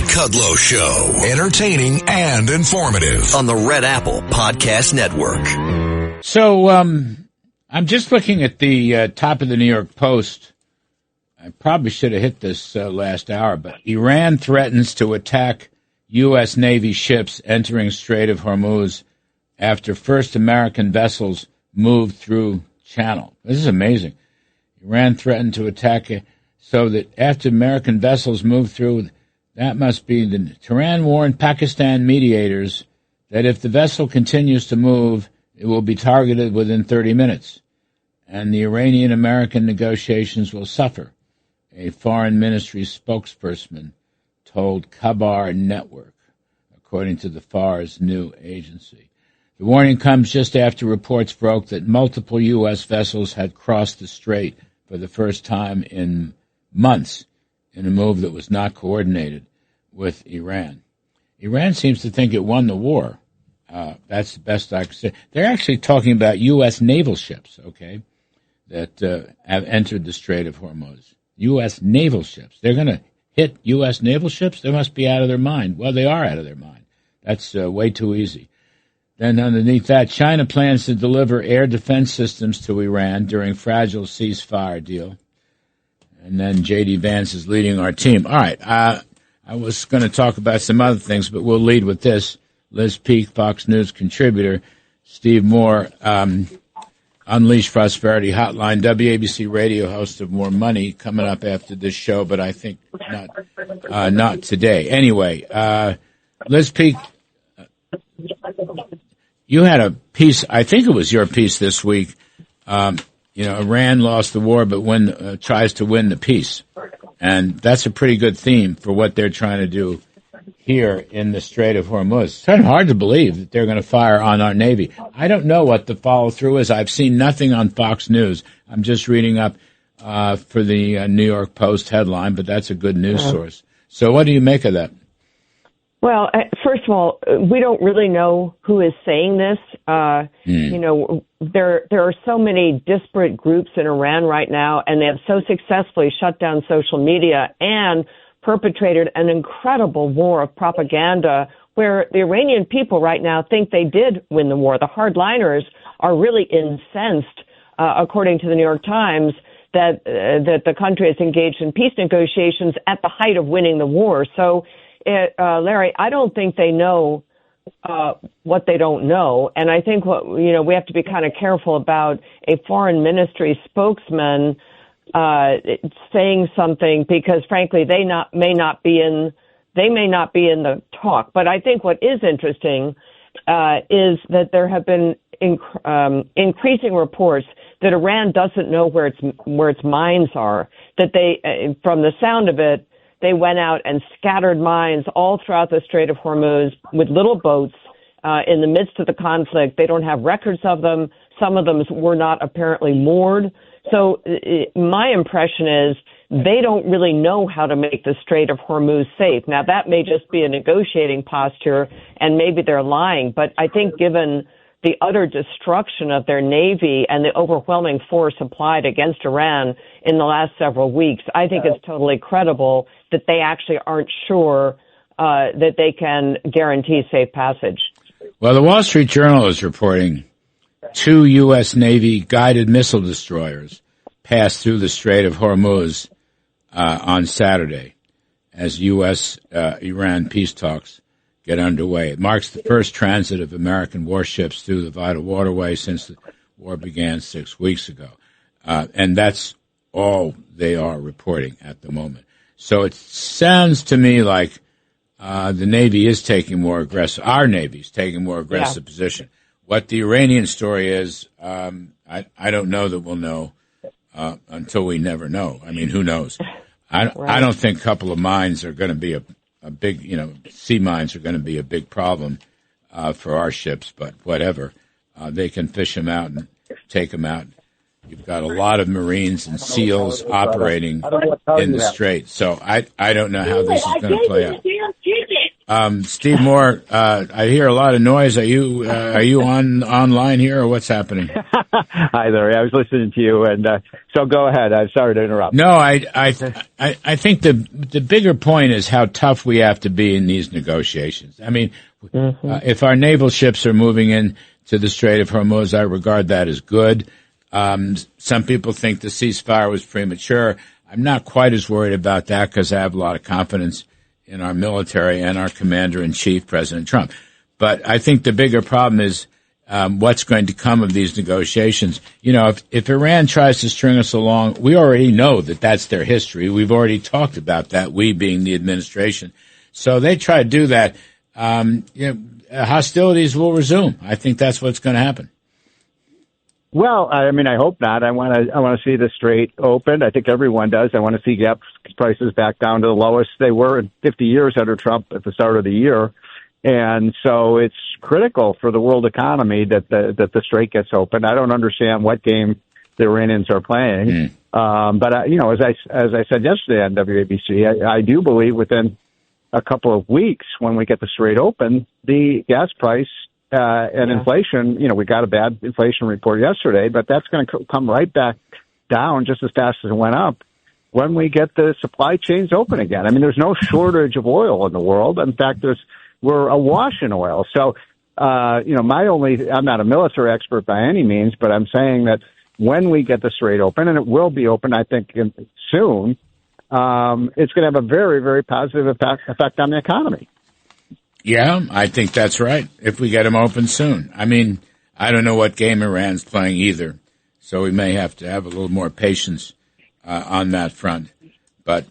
Kudlow Show. Entertaining and informative on the Red Apple Podcast Network. So, I'm just looking at the top of the New York Post. I probably should have hit this last hour, but Iran threatens to attack U.S. Navy ships entering Strait of Hormuz after first American vessels moved through Channel. This is amazing. Iran threatened to attack it so that after American vessels moved through, that must be the Tehran warned Pakistan mediators that if the vessel continues to move, it will be targeted within 30 minutes, and the Iranian-American negotiations will suffer, a foreign ministry spokesperson told Khabar Network, according to the FAR's new agency. The warning comes just after reports broke that multiple U.S. vessels had crossed the strait for the first time in months in a move that was not coordinated with Iran. Iran seems to think it won the war. That's the best I can say. They're actually talking about U.S. naval ships, okay, that have entered the Strait of Hormuz. U.S. naval ships. They're going to hit U.S. naval ships? They must be out of their mind. Well, they are out of their mind. That's way too easy. Then underneath that, China plans to deliver air defense systems to Iran during fragile ceasefire deal. And then J.D. Vance is leading our team. All right. I was going to talk about some other things, but we'll lead with this. Liz Peek, Fox News contributor. Steve Moore, Unleash Prosperity Hotline, WABC radio host of More Money, coming up after this show, but I think not today. Anyway, Liz Peek, you had a piece, I think it was your piece this week. Iran lost the war, but tries to win the peace. And that's a pretty good theme for what they're trying to do here in the Strait of Hormuz. It's kind of hard to believe that they're going to fire on our Navy. I don't know what the follow-through is. I've seen nothing on Fox News. I'm just reading up for the New York Post headline, but that's a good news source. So what do you make of that? Well, first of all, we don't really know who is saying this. You know, there are so many disparate groups in Iran right now, and they have so successfully shut down social media and perpetrated an incredible war of propaganda where the Iranian people right now think they did win the war. The hardliners are really incensed, according to the New York Times, that the country is engaged in peace negotiations at the height of winning the war. So, Larry, I don't think they know what they don't know, and I think we have to be kind of careful about a foreign ministry spokesman saying something because, frankly, they may not be in the talk. But I think what is interesting is that there have been increasing reports that Iran doesn't know where its mines are. That they, from the sound of it, they went out and scattered mines all throughout the Strait of Hormuz with little boats in the midst of the conflict. They don't have records of them. Some of them were not apparently moored. So my impression is they don't really know how to make the Strait of Hormuz safe. Now, that may just be a negotiating posture, and maybe they're lying. But I think given the utter destruction of their Navy and the overwhelming force applied against Iran in the last several weeks, I think it's totally credible that they actually aren't sure that they can guarantee safe passage. Well, the Wall Street Journal is reporting 2 U.S. Navy guided missile destroyers passed through the Strait of Hormuz on Saturday as U.S.-Iran peace talks get underway. It marks the first transit of American warships through the vital waterway since the war began 6 weeks ago. And that's all they are reporting at the moment. So it sounds to me like the Navy is taking more aggressive, our Navy is taking more aggressive position. What the Iranian story is, I don't know that we'll know until we never know. I mean, who knows? I don't think a couple of mines are going to be a big, sea mines are going to be a big problem for our ships, but whatever. They can fish them out and take them out. You've got a lot of Marines and SEALs operating in the Strait. So I don't know how this is going to play out. Steve Moore, I hear a lot of noise. Are you online here, or what's happening? Hi, Larry. I was listening to you, and so go ahead. I'm sorry to interrupt. No, I think the bigger point is how tough we have to be in these negotiations. I mean, if our naval ships are moving in to the Strait of Hormuz, I regard that as good. Some people think the ceasefire was premature. I'm not quite as worried about that because I have a lot of confidence in our military and our commander-in-chief, President Trump. But I think the bigger problem is what's going to come of these negotiations. You know, if Iran tries to string us along, we already know that that's their history. We've already talked about that, we being the administration. So they try to do that. Hostilities will resume. I think that's what's going to happen. Well, I mean, I hope not. I want to see the Strait opened. I think everyone does. I want to see gas prices back down to the lowest they were in 50 years under Trump at the start of the year. And so it's critical for the world economy that the Strait gets open. I don't understand what game the Iranians are playing. But as I said yesterday on WABC, I do believe within a couple of weeks, when we get the Strait open, the gas price and inflation, we got a bad inflation report yesterday, but that's going to come right back down just as fast as it went up when we get the supply chains open again. I mean, there's no shortage of oil in the world. In fact, we're awash in oil. So, I'm not a military expert by any means, but I'm saying that when we get the Strait open, and it will be open, I think, soon, it's going to have a very, very positive effect on the economy. Yeah, I think that's right, if we get them open soon. I mean, I don't know what game Iran's playing either, so we may have to have a little more patience on that front. But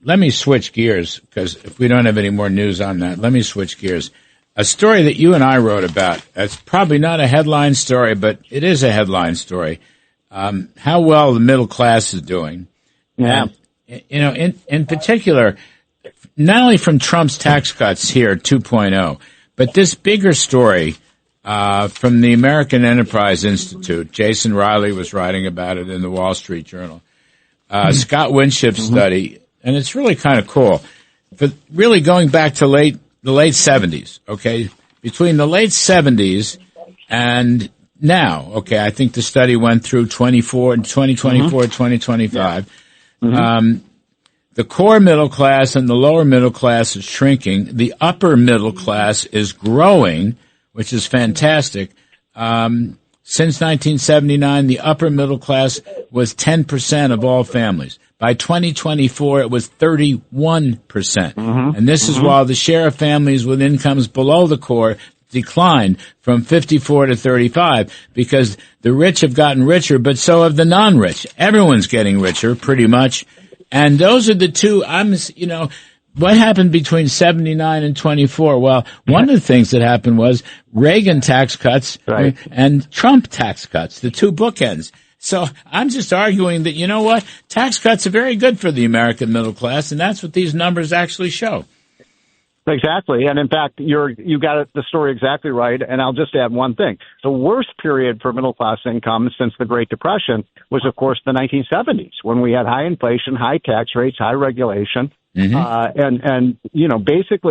let me switch gears, because if we don't have any more news on that, let me switch gears. A story that you and I wrote about, it's probably not a headline story, but it is a headline story, how well the middle class is doing. Yeah. And, in particular, not only from Trump's tax cuts here, 2.0, but this bigger story from the American Enterprise Institute. Jason Riley was writing about it in the Wall Street Journal. Scott Winship's study, and it's really kind of cool. But really going back to the late 70s, okay? Between the late 70s and now, okay, I think the study went through 2024, 2025. The core middle class and the lower middle class is shrinking. The upper middle class is growing, which is fantastic. Since 1979, the upper middle class was 10% of all families. By 2024, it was 31%. And this is while the share of families with incomes below the core declined from 54 to 35, because the rich have gotten richer, but so have the non-rich. Everyone's getting richer, pretty much. And those are the two, what happened between 79 and 24? Well, one of the things that happened was Reagan tax cuts and Trump tax cuts, the two bookends. So I'm just arguing that, you know what? Tax cuts are very good for the American middle class, and that's what these numbers actually show. Exactly. And in fact, you got the story exactly right. And I'll just add one thing. The worst period for middle class income since the Great Depression was, of course, the 1970s, when we had high inflation, high tax rates, high regulation. Basically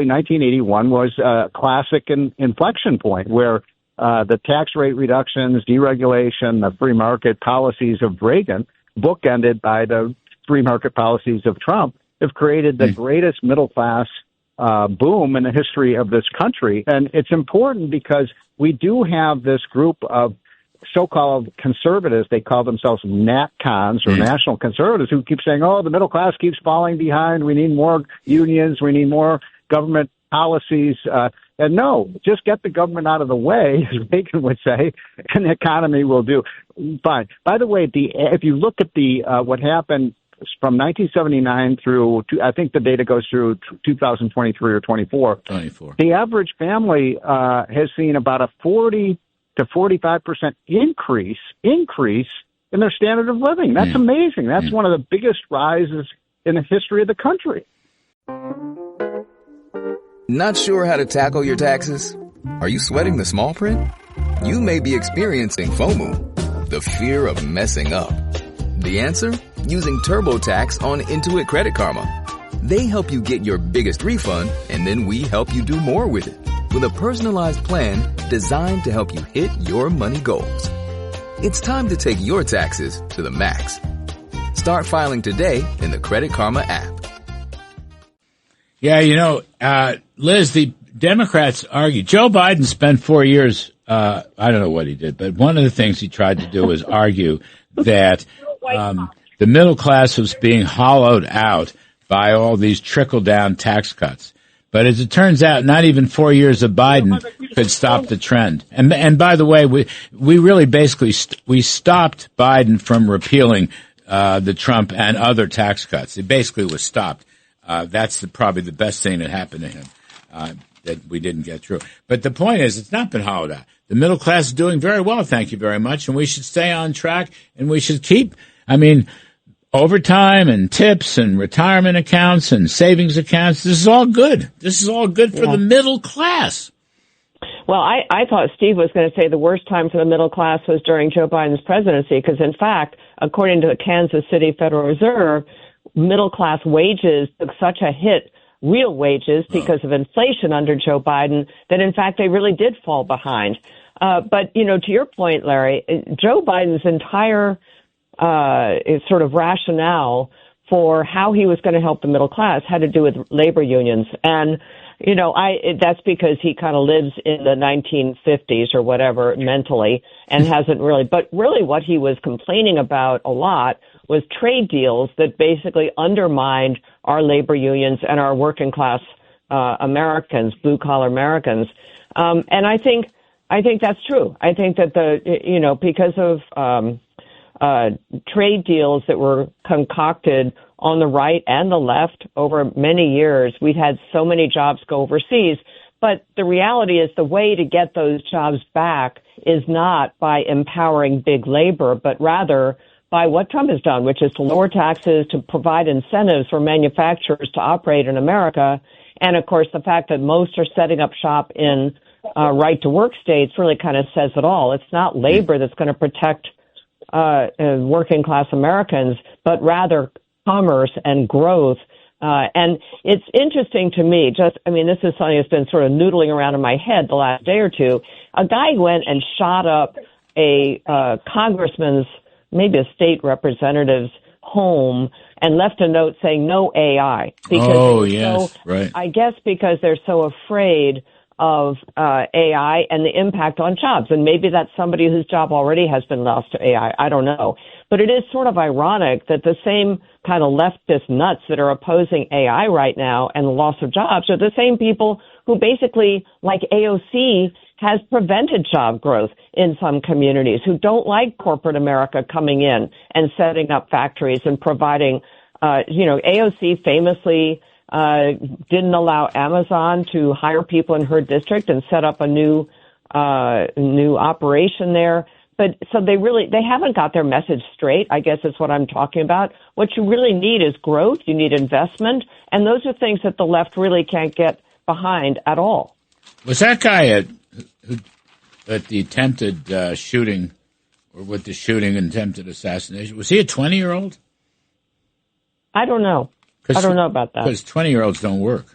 1981 was a classic inflection point where the tax rate reductions, deregulation, the free market policies of Reagan, bookended by the free market policies of Trump, have created the greatest middle class boom in the history of this country. And it's important because we do have this group of so-called conservatives. They call themselves NatCons, or national conservatives, who keep saying, the middle class keeps falling behind. We need more unions. We need more government policies. And no, just get the government out of the way, as Reagan would say, and the economy will do fine. By the way, if you look at what happened from 1979 through, I think the data goes through 2023 or 24. The average family has seen about a 40 to 45% increase in their standard of living. That's amazing. That's one of the biggest rises in the history of the country. Not sure how to tackle your taxes? Are you sweating the small print? You may be experiencing FOMO, the fear of messing up. The answer? Using TurboTax on Intuit Credit Karma. They help you get your biggest refund, and then we help you do more with it. With a personalized plan designed to help you hit your money goals. It's time to take your taxes to the max. Start filing today in the Credit Karma app. Yeah, Liz, the Democrats argue. Joe Biden spent 4 years, I don't know what he did, but one of the things he tried to do was argue that the middle class was being hollowed out by all these trickle-down tax cuts. But as it turns out, not even 4 years of Biden could stop the trend. And by the way, we really basically we stopped Biden from repealing the Trump and other tax cuts. It basically was stopped. That's probably the best thing that happened to him that we didn't get through. But the point is, it's not been hollowed out. The middle class is doing very well, thank you very much, and we should stay on track, and we should keep, overtime and tips and retirement accounts and savings accounts. This is all good. This is all good for the middle class. Well, I thought Steve was going to say the worst time for the middle class was during Joe Biden's presidency, because, in fact, according to the Kansas City Federal Reserve, middle class wages took such a hit, real wages, because of inflation under Joe Biden, that, in fact, they really did fall behind. But, to your point, Larry, Joe Biden's entire sort of rationale for how he was going to help the middle class had to do with labor unions. And, that's because he kind of lives in the 1950s or whatever mentally and hasn't really. But really what he was complaining about a lot was trade deals that basically undermined our labor unions and our working class Americans, blue collar Americans. And I think that's true. I think that because of trade deals that were concocted on the right and the left over many years, we've had so many jobs go overseas. But the reality is the way to get those jobs back is not by empowering big labor, but rather by what Trump has done, which is to lower taxes, to provide incentives for manufacturers to operate in America. And, of course, the fact that most are setting up shop in right-to-work states really kind of says it all. It's not labor that's going to protect working-class Americans, but rather commerce and growth. And it's interesting to me, this is something that's been sort of noodling around in my head the last day or two. A guy went and shot up a congressman's, maybe a state representative's home and left a note saying no AI. Right. I guess because they're so afraid of AI and the impact on jobs. And maybe that's somebody whose job already has been lost to AI. I don't know. But it is sort of ironic that the same kind of leftist nuts that are opposing AI right now and the loss of jobs are the same people who basically, like AOC, has prevented job growth in some communities, who don't like corporate America coming in and setting up factories and providing, AOC famously didn't allow Amazon to hire people in her district and set up a new operation there. But so they haven't got their message straight, I guess is what I'm talking about. What you really need is growth. You need investment. And those are things that the left really can't get behind at all. Was that guy at the attempted shooting, or with the shooting and attempted assassination, was he a 20-year-old? I don't know. I don't know about that. Because 20-year-olds don't work.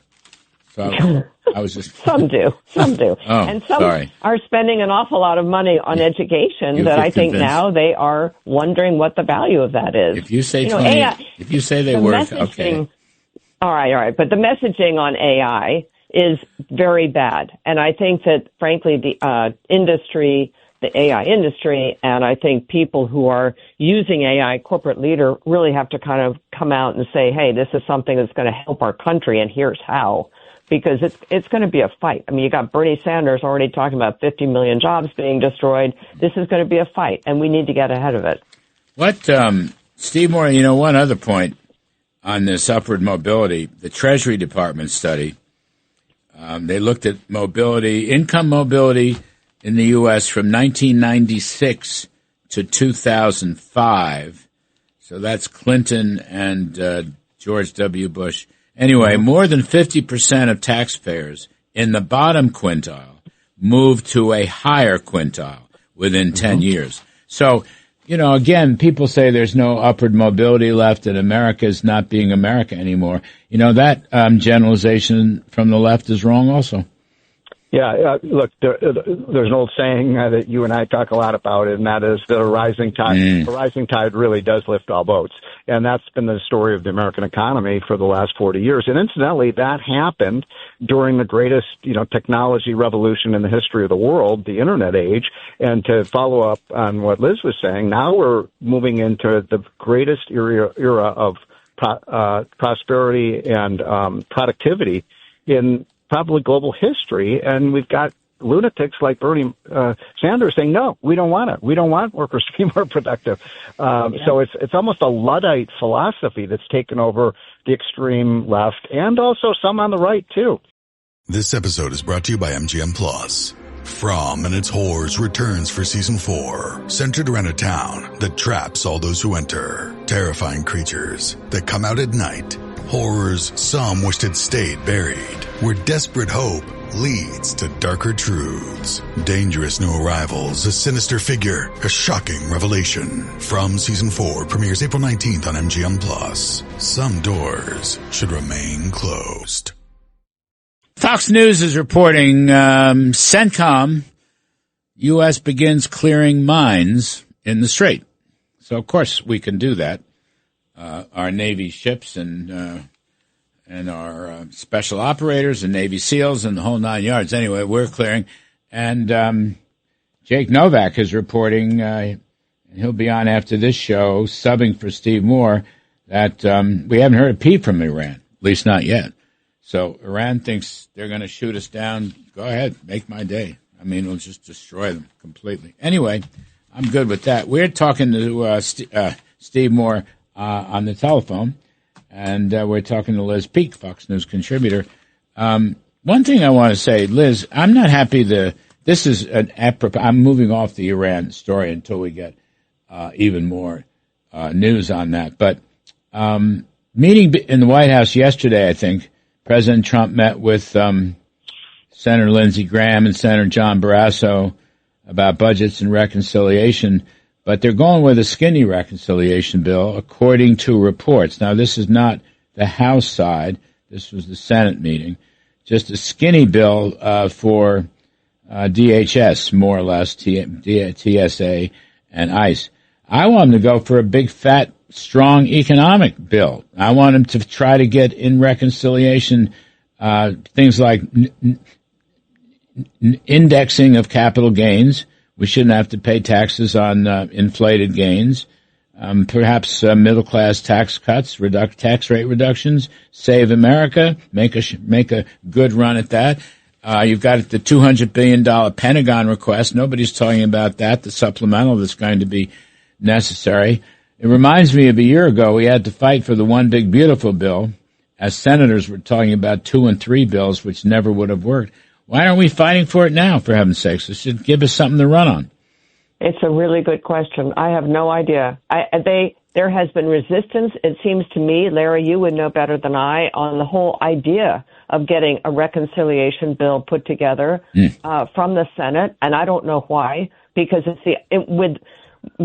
So I was just... Some do. Oh, and some are spending an awful lot of money on education that I think now they are wondering what the value of that is. If you say 20, if you say they work, okay. All right. But the messaging on AI is very bad. And I think that, frankly, the AI industry, and I think people who are using AI, corporate leader, really have to kind of come out and say, hey, this is something that's going to help our country, and here's how. Because it's going to be a fight. I mean, you got Bernie Sanders already talking about 50 million jobs being destroyed. This is going to be a fight, and we need to get ahead of it. Steve Moore, one other point on this upward mobility, the Treasury Department study, they looked at income mobility in the U.S. from 1996 to 2005. So that's Clinton and George W. Bush. Anyway, more than 50% of taxpayers in the bottom quintile moved to a higher quintile within 10 years. So, again, people say there's no upward mobility left and America is not being America anymore. That generalization from the left is wrong also. Yeah, look, there's an old saying that you and I talk a lot about, and that is that a rising tide really does lift all boats. And that's been the story of the American economy for the last 40 years. And incidentally, that happened during the greatest, technology revolution in the history of the world, the internet age. And to follow up on what Liz was saying, now we're moving into the greatest era of prosperity and productivity in probably global history, and we've got lunatics like Bernie Sanders saying, no, we don't want it. We don't want workers to be more productive. So it's almost a Luddite philosophy that's taken over the extreme left and also some on the right, too. This episode is brought to you by MGM Plus. From and its horrors returns for season 4, centered around a town that traps all those who enter. Terrifying creatures that come out at night. Horrors some wished had stayed buried, where desperate hope leads to darker truths. Dangerous new arrivals, a sinister figure, a shocking revelation. From season 4 premieres April 19th on MGM Plus. Some doors should remain closed. Fox News is reporting CENTCOM, U.S. begins clearing mines in the Strait. So, of course, we can do that. Our Navy ships and our special operators and Navy SEALs and the whole 9 yards. Anyway, we're clearing. And Jake Novak is reporting, and he'll be on after this show, subbing for Steve Moore, that we haven't heard a peep from Iran, at least not yet. So Iran thinks they're going to shoot us down. Go ahead, make my day. I mean, we'll just destroy them completely. Anyway, I'm good with that. We're talking to Steve Moore on the telephone, and we're talking to Liz Peek, Fox News contributor. One thing I want to say, Liz, I'm not happy this is an apropos. I'm moving off the Iran story until we get even more news on that. But meeting in the White House yesterday, I think, President Trump met with Senator Lindsey Graham and Senator John Barrasso about budgets and reconciliation. But they're going with a skinny reconciliation bill, according to reports. Now, this is not the House side. This was the Senate meeting. Just a skinny bill for DHS, more or less, TSA and ICE. I want them to go for a big, fat, strong economic bill. I want them to try to get in reconciliation things like indexing of capital gains. We shouldn't have to pay taxes on inflated gains. Perhaps middle-class tax cuts, tax rate reductions, save America, make a good run at that. You've got the $200 billion Pentagon request. Nobody's talking about that, the supplemental that's going to be necessary. It reminds me of a year ago we had to fight for the One Big Beautiful bill, as senators were talking about 2 and 3 bills, which never would have worked. Why aren't we fighting for it now, for heaven's sakes? It should give us something to run on. It's a really good question. I have no idea. There has been resistance, it seems to me, Larry, you would know better than I, on the whole idea of getting a reconciliation bill put together from the Senate, and I don't know why, because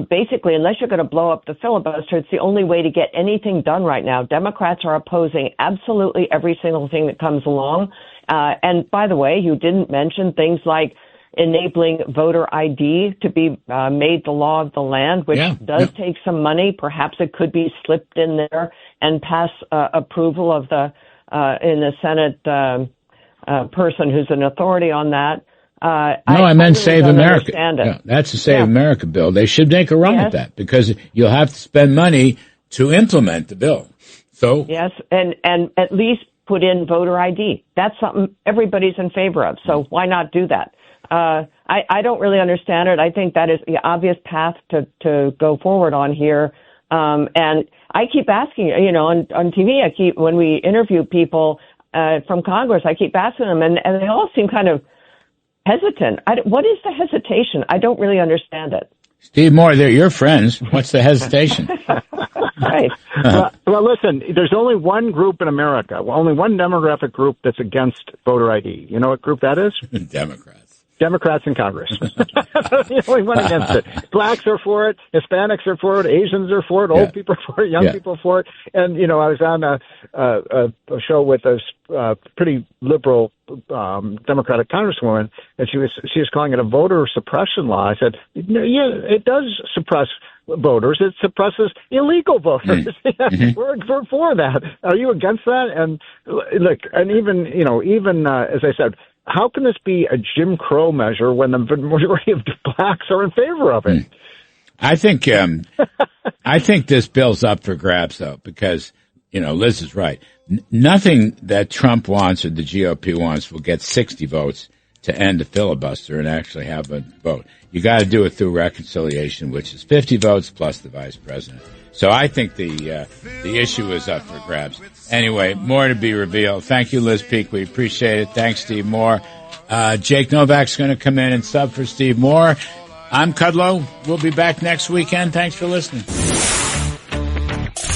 basically, unless you're going to blow up the filibuster, it's the only way to get anything done right now. Democrats are opposing absolutely every single thing that comes along. And by the way, you didn't mention things like enabling voter ID to be made the law of the land, which does take some money. Perhaps it could be slipped in there and pass approval of in the Senate person who's an authority on that. I meant Save America. Yeah, that's a Save America bill. They should make a run at that because you'll have to spend money to implement the bill. So yes, and at least put in voter ID. That's something everybody's in favor of. So why not do that? I don't really understand it. I think that is the obvious path to go forward on here. And I keep asking, on TV, when we interview people from Congress, I keep asking them, and they all seem kind of hesitant. What is the hesitation? I don't really understand it. Steve Moore, they're your friends. What's the hesitation? Right. Well, listen, there's only one group in America, only one demographic group that's against voter ID. You know what group that is? Democrats. Democrats in Congress. The only one against it. Blacks are for it. Hispanics are for it. Asians are for it. Old people are for it. Young people are for it. And, I was on a show with a pretty liberal Democratic Congresswoman, and she was calling it a voter suppression law. I said, yeah, it does suppress voters. It suppresses illegal voters. We're for that. Are you against that? And look, and even as I said, how can this be a Jim Crow measure when the majority of blacks are in favor of it? I think this bill's up for grabs, though, because, Liz is right. Nothing that Trump wants or the GOP wants will get 60 votes to end the filibuster and actually have a vote. You got to do it through reconciliation, which is 50 votes plus the vice president. So I think the issue is up for grabs. Anyway, more to be revealed. Thank you, Liz Peek. We appreciate it. Thanks, Steve Moore. Jake Novak's going to come in and sub for Steve Moore. I'm Kudlow. We'll be back next weekend. Thanks for listening.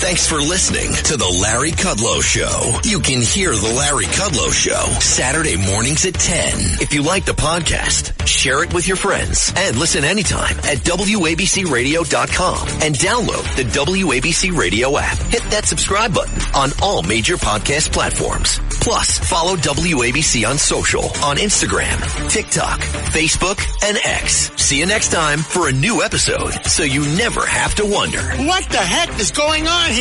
Thanks for listening to The Larry Kudlow Show. You can hear The Larry Kudlow Show Saturday mornings at 10. If you like the podcast, share it with your friends and listen anytime at WABCRadio.com and download the WABC Radio app. Hit that subscribe button on all major podcast platforms. Plus, follow WABC on social on Instagram, TikTok, Facebook, and X. See you next time for a new episode so you never have to wonder. What the heck is going on here?